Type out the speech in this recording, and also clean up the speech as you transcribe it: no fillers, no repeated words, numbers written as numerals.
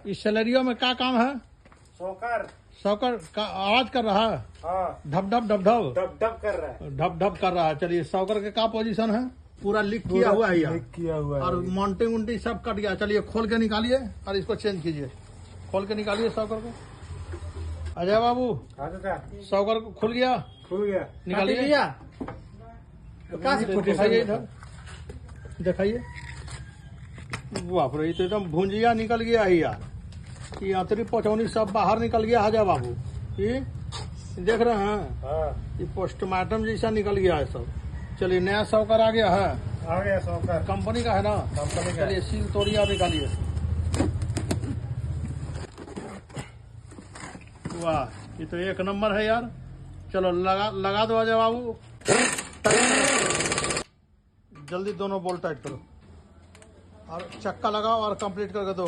इस सैलरियो में क्या काम है? सौकर का आवाज कर रहा है, धप धप धप धप डब कर रहा है, ढप ढप कर रहा है। चलिए सौकर के क्या पोजीशन है? पूरा लीक किया हुआ है यार, किया हुआ है और माउंटिंग उंटिंग सब कट गया। चलिए खोल के निकालिए और इसको चेंज कीजिए। खोल के निकालिए सौकर को। अजय बाबू सौकर को खुल गया, खुल गया, निकालिए। दिखाइए इधर, दिखाइए। बाप रे, तो एकदम भुंजिया निकल गया है यार। ये अंतरी पचौनी सब बाहर निकल गया है। अजय बाबू ये देख रहे हैं, ये पोस्टमार्टम जैसा निकल गया है सब। चलिए नया सौकर आ गया है, आ गया सौकर, कंपनी का है ना, कंपनी का। चलिए सील तोड़िए और निकालिए। वाह, ये तो एक नंबर है यार। चलो लगा दो अजय बाबू, जल्दी दोनों बोल्ट टाइट करो और चक्का लगाओ और कंप्लीट करके दो।